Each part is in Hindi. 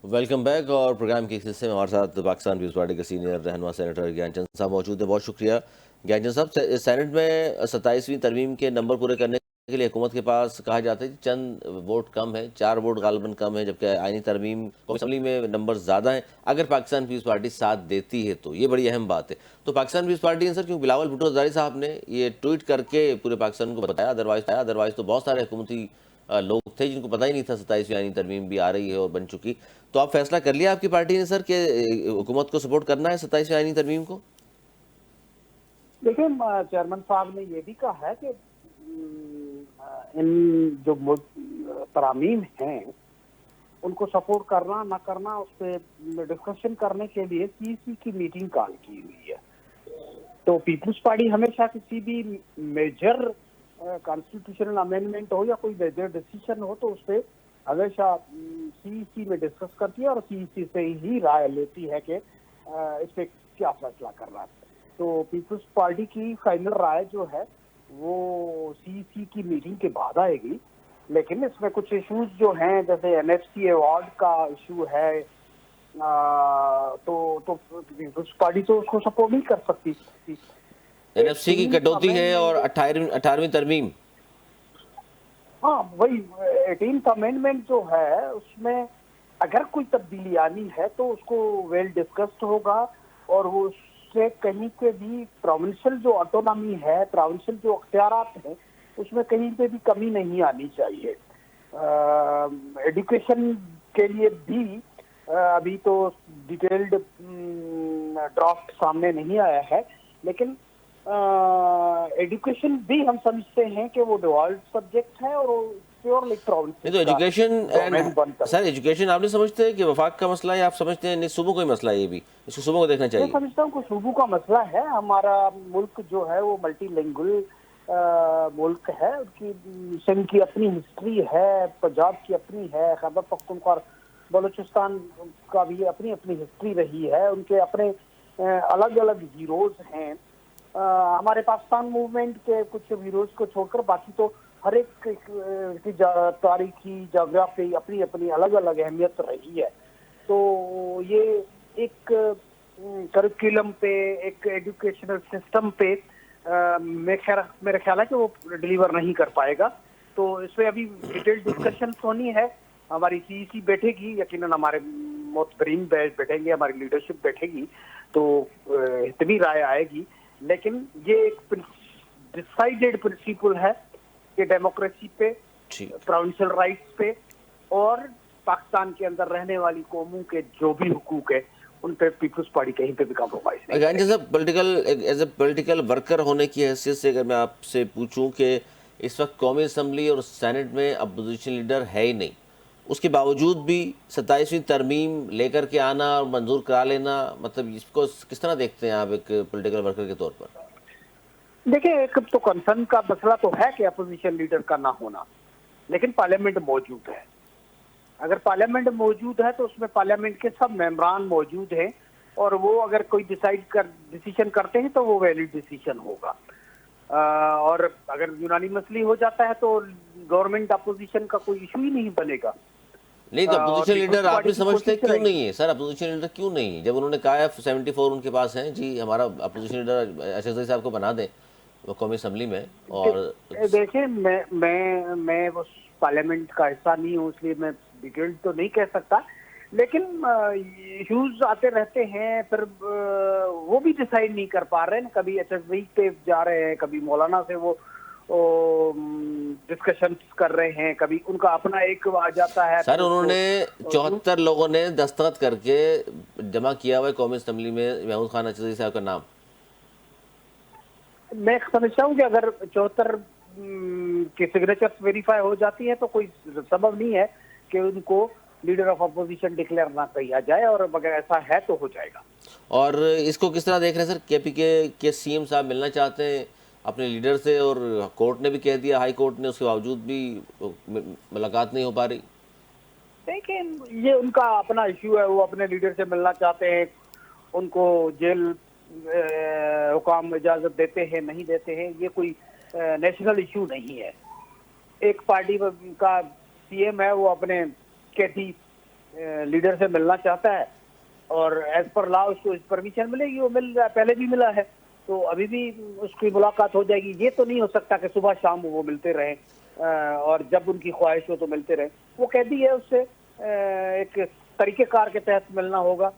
Welcome back. और प्रोग्राम के इस हिस्से में हमारे साथ पाकिस्तान पीपल्स पार्टी के सीनियर रहनुमा सेनेटर ज्ञानचंद साहब मौजूद हैं। बहुत शुक्रिया ज्ञानचंद साहब। सेनेट में 27वीं तरमीम के नंबर पूरे करने के लिए हुकूमत के पास कहा जाता है कि चंद वोट कम है, 4 वोट गालबन कम है, जबकि आईनी तरमीम असम्बली में नंबर ज़्यादा है। अगर पाकिस्तान पीपल्स पार्टी साथ देती है तो ये बड़ी अहम बात है। तो पाकिस्तान पीपल्स पार्टी ने सर, क्योंकि बिलावल भुट्टो ज़रदारी साहब ने ये ट्वीट करके पूरे पाकिस्तान को बताया, अदरवाइज तो बहुत सारे हुकूमती लोग थे जिनको पता ही नहीं था 27वीं आईनी तरमीम भी आ रही है और बन चुकी। तो आप फैसला कर लिया आपकी पार्टी ने सर कि हुकूमत को सपोर्ट करना है 27वीं आईनी तरमीम को? देखिए, चेयरमैन साहब ने ये भी कहा है कि इन जो तरामीम हैं उनको सपोर्ट करना ना करना उस पर डिस्कशन करने के लिए सीसी की मीटिंग कॉल की हुई है। तो पीपल्स पार्टी हमेशा किसी भी मेजर कॉन्स्टिट्यूशनल अमेंडमेंट हो या कोई मेजर डिसीजन हो तो उस पर हमेशा सीईसी में डिस्कस करती है और सीईसी से ही राय लेती है कि इस पे क्या फैसला करना है। तो पीपल्स पार्टी की फाइनल राय जो है वो सीईसी की मीटिंग के बाद आएगी, लेकिन इसमें कुछ इश्यूज जो हैं जैसे एनएफसी अवार्ड का इशू है, तो पीपल्स पार्टी तो उसको सपोर्ट नहीं कर सकती। एनएफसी की कटौती है और 18वीं तरमीम। हाँ, वही 18th अमेंडमेंट जो है उसमें अगर कोई तब्दीली आनी है तो उसको वेल डिस्कस्ड होगा और वो उससे कहीं पे भी प्रोविंशियल जो ऑटोनॉमी है, प्रोविंशियल जो अख्तियारात हैं, उसमें कहीं पे भी कमी नहीं आनी चाहिए। एजुकेशन के लिए भी अभी तो डिटेल्ड ड्राफ्ट सामने नहीं आया है, लेकिन एजुकेशन भी हम समझते हैं कि वो डिवॉल्व सब्जेक्ट है और प्योरली नहीं तो एजुकेशन सर, एजुकेशन आप नहीं समझते कि वफाक का मसला है? आप समझते हैं नहीं सूबों का ही मसला है? ये भी इसको सूबों को देखना मैं चाहिए। समझता हूँ कि सूबों का मसला है। हमारा मुल्क जो है वो मल्टीलिंगुअल मुल्क है। उसकी सिंध की अपनी हिस्ट्री है, पंजाब की अपनी है, खैबर पख्तूनख्वा बलूचिस्तान का भी अपनी अपनी हिस्ट्री रही है। उनके अपने अलग अलग हीरोज हैं। हमारे पाकिस्तान मूवमेंट के कुछ हीरोज को छोड़कर बाकी तो हर एक की तारीखी जोग्राफी अपनी अपनी अलग अलग अहमियत रही है। तो ये एक करिकुलम पे, एक एजुकेशनल सिस्टम पे मेरे ख्याल है कि वो डिलीवर नहीं कर पाएगा। तो इसमें अभी डिटेल डिस्कशन होनी है। हमारी सीईसी बैठेगी, यकीनन हमारे मोतबरीन बैठेंगे, हमारी लीडरशिप बैठेगी, तो इतनी राय आएगी। लेकिन ये एक डिसाइडेड प्रिंसिपल है कि डेमोक्रेसी पे, प्रोविंशियल राइट्स पे और पाकिस्तान के अंदर रहने वाली कौमों के जो भी हुकूक है उन पे पीपल्स पार्टी कहीं पे भी कॉम्प्रोमाइज नहीं करेगी। जैसे एज ए पॉलिटिकल वर्कर होने की हैसियत से अगर मैं आपसे पूछूं कि इस वक्त कौमी असम्बली और सेनेट में अपोजिशन लीडर है ही नहीं, उसके बावजूद भी 27वीं तरमीम लेकर के आना और मंजूर करा लेना, मतलब इसको किस तरह देखते हैं आप एक पॉलिटिकल वर्कर के तौर पर? देखिए, एक तो कंसर्न का मसला तो है कि अपोजिशन लीडर का ना होना, लेकिन पार्लियामेंट मौजूद है। अगर पार्लियामेंट मौजूद है तो उसमें पार्लियामेंट के सब मेंबरान मौजूद हैं और वो अगर कोई डिसीजन करते हैं तो वो वैलिड डिसीजन होगा। और अगर यूनानिमसली हो जाता है तो गवर्नमेंट अपोजिशन का कोई इशू ही नहीं बनेगा। नहीं तो अपोजिशन लीडर आप भी समझते क्यों नहीं है सर? अपोजिशन लीडर क्यों नहीं है? जब उन्होंने कहा है 74 उनके पास हैं जी, हमारा अपोजिशन लीडर अशरफ साहब को बना दें वो कौमी असम्बली में। और देखिए, मैं उस पार्लियामेंट का हिस्सा नहीं हूँ, इसलिए मैं डिटेल्ड तो नहीं कह सकता, लेकिन इश्यूज आते रहते हैं। फिर वो भी डिसाइड नहीं कर पा रहे हैं, कभी एचएसबी पे जा रहे हैं, कभी मौलाना से वो डिस्कशन कर रहे हैं, कभी उनका अपना एक आ जाता है। सर उन्होंने 74 लोगों ने दस्तखत करके जमा किया हुआ है कौमी असम्बली में महमूद खान अचरजी साहब का नाम। मैं समझता हूँ कि अगर 74 की सिग्नेचर्स वेरीफाई हो जाती है तो कोई सबब नहीं है कि उनको लीडर ऑफ अपोजिशन डिक्लेयर ना किया जाए, और अगर ऐसा है तो हो जाएगा। और इसको किस तरह देख रहे हैं सर? केपीके के सीएम साहब मिलना चाहते हैं अपने लीडर से और कोर्ट ने भी कह दिया, हाई कोर्ट ने, उसके बावजूद भी मुलाकात नहीं हो पा रही। लेकिन ये उनका अपना इश्यू है, वो अपने लीडर से मिलना चाहते हैं। उनको जेल हुकाम इजाजत देते हैं नहीं देते हैं, ये कोई नेशनल इशू नहीं है। एक पार्टी का सीएम है, वो अपने कैदी लीडर से मिलना चाहता है और एज पर लॉ उसको परमिशन मिलेगी, वो मिल रहा है, पहले भी मिला है, तो अभी भी उसकी मुलाकात हो जाएगी। ये तो नहीं हो सकता कि सुबह शाम वो मिलते रहें और जब उनकी ख्वाहिश हो तो मिलते रहें। वो कैदी है, उससे एक तरीक़ेकार के तहत मिलना होगा,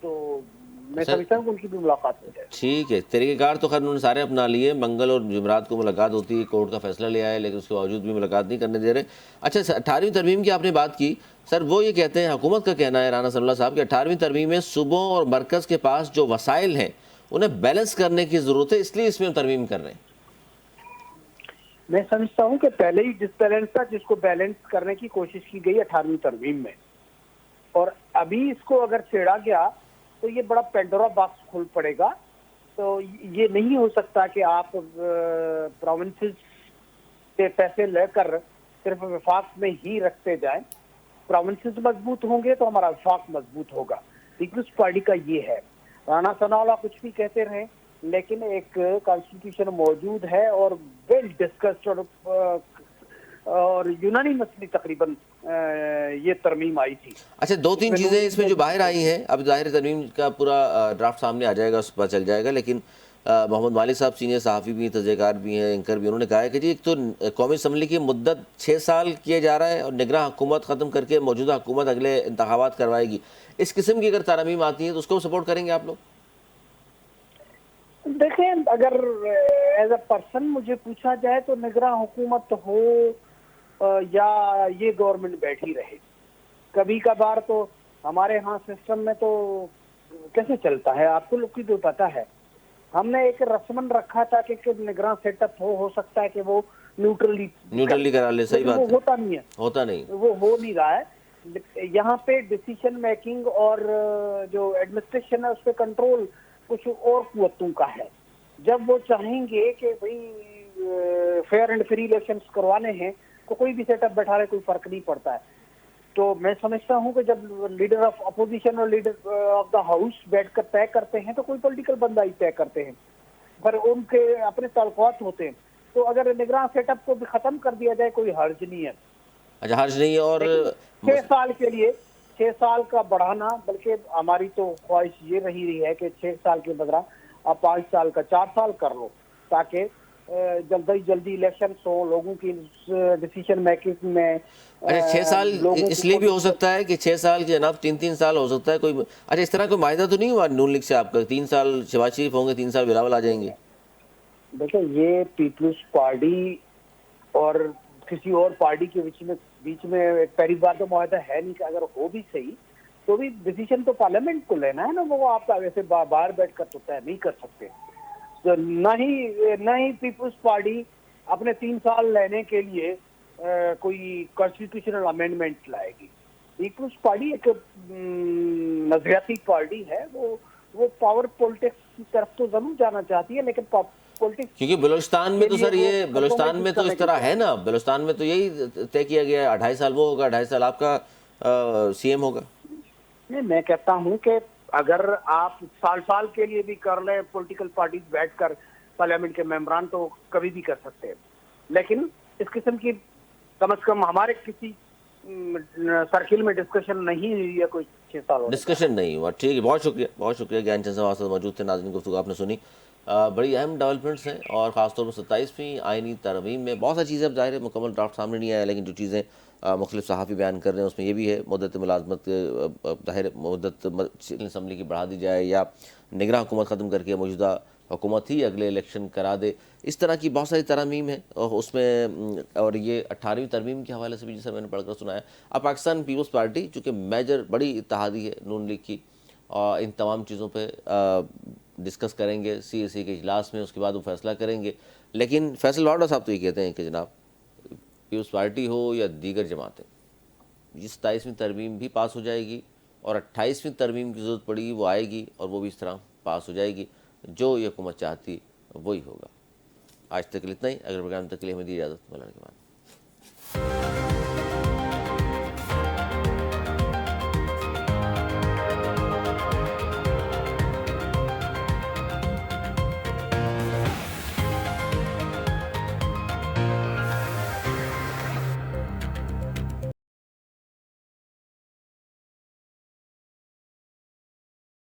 तो मैं सर समझता हूँ कि उनकी भी मुलाकात हो जाए। ठीक है, तरीक़ेकार तो खैर उन्होंने सारे अपना लिए, मंगल और जुमेरात को मुलाकात होती है, कोर्ट का फैसला ले आए, लेकिन उसके बावजूद भी मुलाकात नहीं करने दे रहे। अच्छा, 18वीं तरमीम की आपने बात की, सर वो ये कहते हैं, हुकूमत का कहना है, राना सनाउल्लाह साहब, कि 18वीं तरमीम में सूबों और मरकज़ के पास जो वसाइल हैं उन्हें बैलेंस करने की ज़रूरत है, इसलिए इसमें हम तरमीम कर रहे हैं। मैं समझता हूँ कि पहले ही डिसबैलेंस था, जिसको बैलेंस करने की कोशिश की गई 18वीं तरमीम में, और अभी इसको अगर छेड़ा गया तो ये बड़ा पेंडोरा बॉक्स खुल पड़ेगा। तो ये नहीं हो सकता कि आप प्रोविंसेस से पैसे लेकर सिर्फ वफाक में ही रखते जाएं। प्रोविंसेस मजबूत होंगे तो हमारा वफाक मजबूत होगा। पीपल्स पार्टी का ये है। राना सनाउल्लाह कुछ भी कहते रहे, लेकिन एक कॉन्स्टिट्यूशन मौजूद है और वेल डिस्कस्ड और यूनानिमसली तकरीबन ये तरमीम आई थी। अच्छा, दो तीन चीज़ें इसमें जो बाहर आई हैं, अब ज़ाहिर तरमीम का पूरा ड्राफ्ट सामने आ जाएगा, उस पर चल जाएगा, लेकिन मोहम्मद मालिक साहब सीनियर सहाफ़ी भी हैं, तजज़ियाकार भी हैं, एंकर भी, उन्होंने कहा है कि जी एक तो कौमी असम्बली की मुद्दत 6 साल किए जा रहा है और निगरान हुकूमत ख़त्म करके मौजूदा हुकूमत अगले इंतखाबात करवाएगी। इस किस्म की अगर तरमीम आती हैं तो उसको सपोर्ट करेंगे आप लोग? देखें, अगर एज अ पर्सन मुझे पूछा जाए तो निगरान हुकूमत हो या ये गवर्नमेंट बैठी रहे, कभी कभार तो हमारे यहाँ सिस्टम में तो कैसे चलता है आपको लोग की तो पता है। हमने एक रस्मन रखा था कि निगरान सेटअप हो सकता है कि वो न्यूट्रली करा ले, सही बात वो है, होता नहीं है, होता नहीं। वो हो नहीं रहा है। यहाँ पे डिसीजन मेकिंग और जो एडमिनिस्ट्रेशन है उस पर कंट्रोल कुछ और कुव्वतों का है। जब वो चाहेंगे कि भाई फेयर एंड फ्री इलेक्शंस करवाने हैं तो कोई भी सेटअप बैठा रहे, कोई फर्क नहीं पड़ता है। तो मैं समझता हूँ कि जब लीडर ऑफ अपोजिशन और लीडर ऑफ द हाउस बैठकर तय करते हैं तो कोई पॉलिटिकल बंदा ही तय करते हैं, पर उनके अपने ताल्लुकात होते हैं। तो अगर निगरान सेटअप को भी खत्म कर दिया जाए कोई हर्ज नहीं है। अच्छा, हर्ज नहीं है। और 6 साल के लिए 6 साल का बढ़ाना, बल्कि हमारी तो ख्वाहिश ये रही है कि 6 साल के बदला आप 5 साल का 4 साल कर लो, ताकि जल्दी इलेक्शन हो, लोगों की डिसीजन मेकिंग में। अच्छा, 6 साल इसलिए भी हो सकता है कि 6 साल की जनाब 3-3 साल हो सकता है कोई। अच्छा, इस तरह कोई मायदा तो नहीं हुआ नून लीग से आपका? 3 साल शहबाज शरीफ होंगे, 3 साल बिलावल आ जाएंगे? देखिए, ये पीपल्स पार्टी और किसी और पार्टी के बीच में पहली बार तो मुआहदा है नहीं कि अगर हो भी सही तो भी डिसीजन तो पार्लियामेंट को लेना है ना, वो आप वैसे बाहर बैठकर तो तय नहीं कर सकते। तो न ही पीपल्स पार्टी अपने 3 साल लेने के लिए कोई कॉन्स्टिट्यूशनल अमेंडमेंट लाएगी। पीपल्स पार्टी एक नजरियाती पार्टी है, वो पावर पॉलिटिक्स की तरफ तो जरूर जाना चाहती है, लेकिन पॉलिटिक्स, क्योंकि बलूचिस्तान में तो सर ये बलूचिस्तान में तो इस तरह है ना, बलूचिस्तान में तो यही तय किया गया है, 2.5 साल वो होगा, 2.5 साल आपका सीएम होगा। नहीं, मैं कहता हूं कि अगर आप साल के लिए भी कर लें पॉलिटिकल पार्टीज बैठकर पार्लियामेंट के मेंबरान, तो कभी भी कर सकते हैं, लेकिन इस किस्म की कम से कम हमारे किसी सर्किल में डिस्कशन नहीं हुई है कोई 6 साल डिस्कशन नहीं हुआ। ठीक है, बहुत शुक्रिया ज्ञानचंद साहब मौजूद थे। नाज़रीन, गुफ्तगू आपने सुनी। बड़ी अहम डेवलपमेंट्स हैं और ख़ासतौर पर 27वीं आइनी तरमीम में बहुत सारी चीज़ें अब ज़ाहिर है मुकम्मल ड्राफ्ट सामने नहीं आया, लेकिन जो चीज़ें मुख्तलिफ सहाफ़ी बयान कर रहे हैं उसमें ये भी है मुद्दत मुलाजमत ज़ाहिर मुद्दत असम्बली की बढ़ा दी जाए या निगरान हुकूमत ख़त्म करके मौजूदा हुकूमत ही अगले इलेक्शन करा दे। इस तरह की बहुत सारी तरमीम है और उसमें, और ये 18वीं तरमीम के हवाले से भी जैसे मैंने पढ़कर सुनाया। अब पाकिस्तान पीपल्स पार्टी चूँकि मेजर बड़ी इत्तेहादी है नून लीग की, और इन तमाम चीज़ों पर डिस्कस करेंगे CAC के इजलास में, उसके बाद वो फैसला करेंगे। लेकिन फैसल वाडा साहब तो ये कहते हैं कि जनाब पीपल्स पार्टी हो या दीगर जमातें, ये 27वीं तरमीम भी पास हो जाएगी और 28वीं तरमीम की ज़रूरत पड़ेगी वो आएगी और वो भी इस तरह पास हो जाएगी, जो ये हुकूमत चाहती वही होगा। आज तक इतना ही। अगर प्रोग्राम तक के लिए हमें दी इजाज़त, मिलने के बाद।